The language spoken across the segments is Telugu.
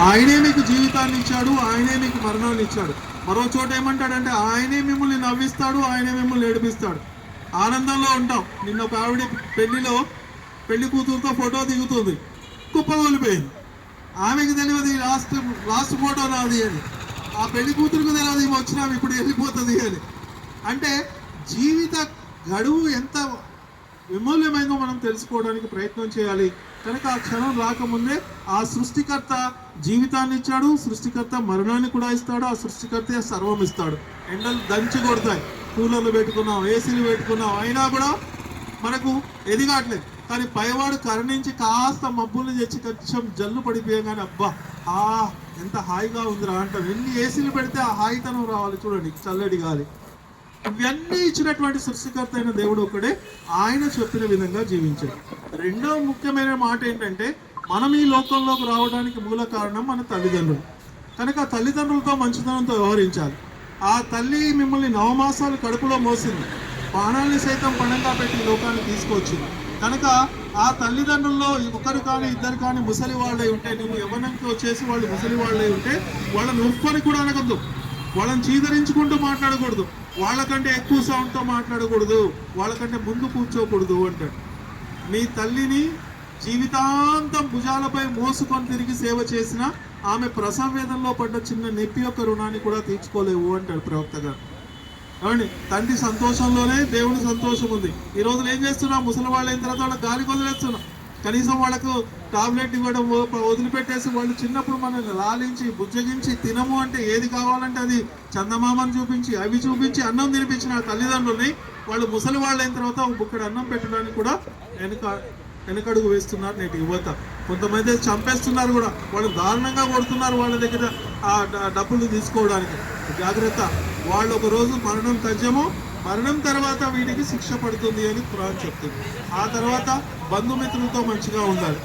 ఆయనే మీకు జీవితాన్ని ఇచ్చాడు, ఆయనే మీకు మరణాన్ని ఇచ్చాడు. మరో చోట ఏమంటాడంటే ఆయనే మిమ్మల్ని నవ్విస్తాడు, ఆయనే మిమ్మల్ని ఏడిపిస్తాడు. ఆనందంలో ఉంటాం. నిన్న ఒక ఆవిడ పెళ్లిలో పెళ్లి కూతురుతో ఫోటో దిగుతుంది, కుప్ప కూలిపోయింది. ఆమెకి తెలియదు లాస్ట్ ఫోటో నాది అని, ఆ పెళ్లి కూతురుకు తెలియదు ఈమె వచ్చినా ఇప్పుడు వెళ్ళిపోతుంది అని. అంటే జీవిత గడువు ఎంత విమూల్యమైందో మనం తెలుసుకోవడానికి ప్రయత్నం చేయాలి. కనుక ఆ క్షణం రాకముందే ఆ సృష్టికర్త జీవితాన్ని ఇచ్చాడు, సృష్టికర్త మరణాన్ని కూడా ఇస్తాడు, ఆ సృష్టికర్త సర్వం ఇస్తాడు. ఎండలు దంచి కొడతాయి, కూలర్లు పెట్టుకున్నాం, ఏసీలు పెట్టుకున్నాం, అయినా కూడా మనకు ఎదిగట్లేదు. కానీ పైవాడు కరుణించి కాస్త మబ్బులు తెచ్చి కొంచెం జల్లు పడిపోయాగానే అబ్బా ఎంత హాయిగా ఉందిరా అంటాం. ఎన్ని ఏసీలు పెడితే ఆ హాయితనం రావాలి చూడండి, చల్లటి గాలి. ఇవన్నీ ఇచ్చినటువంటి సృష్టికర్త అయిన దేవుడు ఒకడే, ఆయన చెప్పిన విధంగా జీవించాడు. రెండో ముఖ్యమైన మాట ఏంటంటే మనం ఈ లోకంలోకి రావడానికి మూల కారణం మన తల్లిదండ్రులు. కనుక తల్లిదండ్రులతో మంచితనంతో వ్యవహరించాలి. ఆ తల్లి మిమ్మల్ని 9 మాసాలు కడుపులో మోసింది, ప్రాణాలని సైతం పణంగా పెట్టి లోకాన్ని తీసుకొచ్చింది. కనుక ఆ తల్లిదండ్రుల్లో ఒకరు కానీ ఇద్దరు కానీ ముసలి వాళ్ళై ఉంటే, నువ్వు యవ్వనంకి వచ్చేసి వాళ్ళు ముసలి వాళ్ళై ఉంటే వాళ్ళని ఉప్పని కూడా అనగద్దు, వాళ్ళని చీదరించుకుంటూ మాట్లాడకూడదు, వాళ్ళకంటే ఎక్కువ సౌండ్తో మాట్లాడకూడదు, వాళ్ళకంటే ముందు కూర్చోకూడదు అంటాడు. మీ తల్లిని జీవితాంతం భుజాలపై మోసుకొని తిరిగి సేవ చేసిన ఆమె ప్రసవ వేదనలో పడ్డ చిన్న నొప్పి యొక్క రుణాన్ని కూడా తీర్చుకోలేవు అంటాడు ప్రవక్త గారు. ఏమండి, తండ్రి సంతోషంలోనే దేవుని సంతోషం ఉంది. ఈ రోజులు ఏం చేస్తున్నాం, ముసలి వాళ్ళు అయిన తర్వాత వాళ్ళకి గాలికి వదిలేస్తున్నాం. కనీసం వాళ్ళకు టాబ్లెట్ ఇవ్వడం వదిలిపెట్టేసి వాళ్ళు చిన్నప్పుడు మనల్ని లాలించి బుజ్జగించి తినము అంటే ఏది కావాలంటే అది చందమామని చూపించి అవి చూపించి అన్నం తినిపించిన తల్లిదండ్రుల్ని వాళ్ళు ముసలి వాళ్ళు అయిన తర్వాత ఒక బుక్కడు అన్నం పెట్టడానికి కూడా వెనకడుగు వేస్తున్నారు నేటి యువత. కొంతమంది చంపేస్తున్నారు కూడా, వాళ్ళు దారుణంగా కొడుతున్నారు వాళ్ళ దగ్గర ఆ డబ్బులు తీసుకోవడానికి. జాగ్రత్త, వాళ్ళు ఒక రోజు మరణం తథ్యము, మరణం తర్వాత వీటికి శిక్ష పడుతుంది అని ఖురాన్ చెప్తుంది. ఆ తర్వాత బంధుమిత్రులతో మంచిగా ఉండాలి.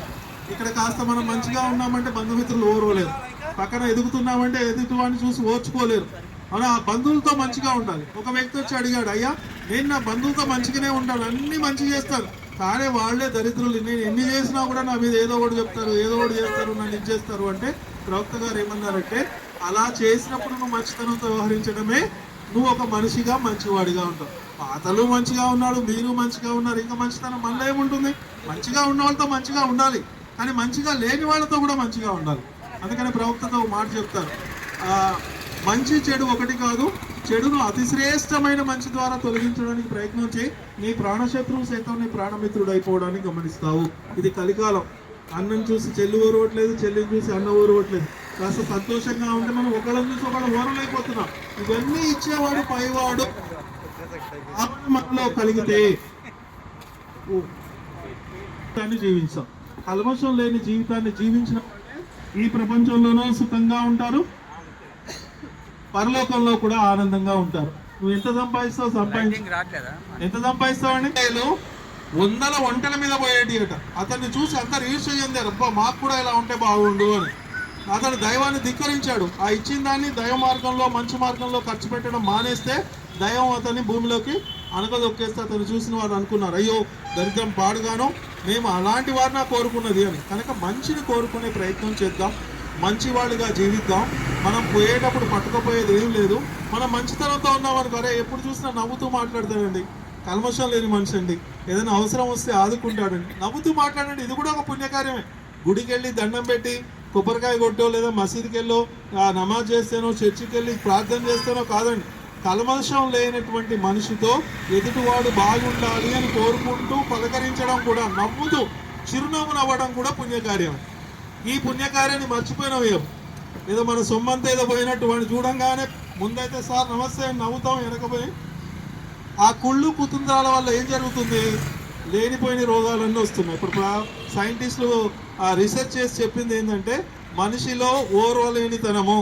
ఇక్కడ కాస్త మనం మంచిగా ఉన్నామంటే బంధుమిత్రులు ఓర్వలేరు, పక్కన ఎదుగుతున్నామంటే ఎదుగువాడిని చూసి ఓర్చుకోలేరు. అవునా, బంధువులతో మంచిగా ఉండాలి. ఒక వ్యక్తి వచ్చి అడిగాడు, అయ్యా నేను నా బంధువులతో మంచిగానే ఉంటాను, అన్ని మంచి చేస్తాను, కానీ వాళ్ళే దరిద్రులు, నేను ఎన్ని చేసినా కూడా నా మీద ఏదో ఒకటి చెప్తారు, ఏదో ఒకటి చేస్తారు, నన్ను ఇది చేస్తారు అంటే ప్రవక్త గారు ఏమన్నారంటే అలా చేసినప్పుడు నువ్వు మంచితనంతో వ్యవహరించడమే నువ్వు ఒక మనిషిగా మంచివాడిగా ఉంటావు. పాతలు మంచిగా ఉన్నాడు, మీరు మంచిగా ఉన్నారు, ఇంకా మంచితనం మనలో ఏముంటుంది? మంచిగా ఉన్న వాళ్ళతో మంచిగా ఉండాలి, కానీ మంచిగా లేని వాళ్ళతో కూడా మంచిగా ఉండాలి. అందుకని ప్రవక్తతో మాట చెప్తారు, మంచి చెడు ఒకటి కాదు, చెడును అతిశ్రేష్టమైన మంచి ద్వారా తొలగించడానికి ప్రయత్నం చేయి, నీ ప్రాణశత్రువు సైతం నీ ప్రాణమిత్రుడు అయిపోవడానికి గమనిస్తావు. ఇది కలికాలం. అన్నం చూసి చెల్లి ఓరవట్లేదు, చెల్లిని చూసి అన్న ఓరవట్లేదు. కాస్త సంతోషంగా ఉంటే మనం ఒకళ్ళని చూసి ఒకళ్ళు ఓరలేకపోతున్నాం. ఇవన్నీ ఇచ్చేవాడు పైవాడు మనలో కలిగితే జీవించాం. కల్మషం లేని జీవితాన్ని జీవించిన ఈ ప్రపంచంలోనూ సుఖంగా ఉంటారు, పరలోకంలో కూడా ఆనందంగా ఉంటారు. నువ్వు ఎంత సంపాదిస్తావు అంటే 100 వంటల మీద పోయేటి అట. అతన్ని చూసి అందరు ఈర్ష్య చెందారు, అబ్బా మాకు కూడా ఇలా ఉంటే బాగుండు అని. అతను దైవాన్ని ధిక్కరించాడు. ఆ ఇచ్చిన దాన్ని దైవ మార్గంలో మంచి మార్గంలో ఖర్చు పెట్టడం మానేస్తే దైవం అతన్ని భూమిలోకి అనగదొక్కేస్తే అతను చూసిన వారు అనుకున్నారు, అయ్యో దరిద్రం పాడుగాను, మేము అలాంటి వారిని కోరుకున్నది అని. కనుక మంచిని కోరుకునే ప్రయత్నం చేద్దాం, మంచివాడిగా జీవిద్దాం. మనం పోయేటప్పుడు పట్టుకపోయేది ఏం లేదు. మనం మంచితనంతో ఉన్నామనుకో, అరే ఎప్పుడు చూసినా నవ్వుతూ మాట్లాడతాడండి, కల్మషం లేని మనిషి అండి, ఏదైనా అవసరం వస్తే ఆదుకుంటాడండి, నవ్వుతూ మాట్లాడండి. ఇది కూడా ఒక పుణ్యకార్యమే. గుడికి వెళ్ళి దండం పెట్టి కొబ్బరికాయ కొట్టో లేదా మసీదుకి వెళ్ళో నమాజ్ చేస్తేనో చర్చికి వెళ్ళి ప్రార్థన చేస్తేనో కాదండి. కల్మషం లేనటువంటి మనిషితో ఎదుటివాడు బాగుండాలి అని కోరుకుంటూ పలకరించడం కూడా, నవ్వుతూ చిరునవ్వు నవ్వడం కూడా పుణ్యకార్యం. ఈ పుణ్యకార్యాన్ని మర్చిపోయినాం. ఏదో మన సొమ్మంతా ఏదో పోయినట్టు వాడిని చూడంగానే ముందైతే సార్ నమస్తే అని నవ్వుతాం, వెనకపోయి ఆ కుళ్ళు కుతుంద్రాల వల్ల ఏం జరుగుతుంది, లేనిపోయిన రోగాలన్నీ వస్తున్నాయి. ఇప్పుడు సైంటిస్టులు రీసెర్చ్ చేసి చెప్పింది ఏంటంటే మనిషిలో ఓర్వలేనితనము,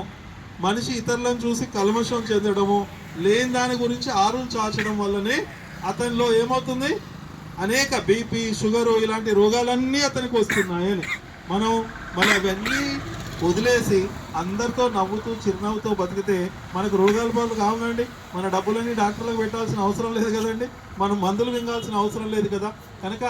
మనిషి ఇతరులను చూసి కల్మషం చెందడము, లేని దాని గురించి ఆరులు చాచడం వల్లనే అతనిలో ఏమవుతుంది, అనేక బీపీ షుగరు ఇలాంటి రోగాలన్నీ అతనికి వస్తున్నాయని. మనం అవన్నీ వదిలేసి అందరితో నవ్వుతూ చిరునవ్వుతో బతికితే మనకు రోగాల పాలు కావాలండి. మన డబ్బులన్నీ డాక్టర్లకు పెట్టాల్సిన అవసరం లేదు కదండి, మనం మందులు మింగాల్సిన అవసరం లేదు కదా. కనుక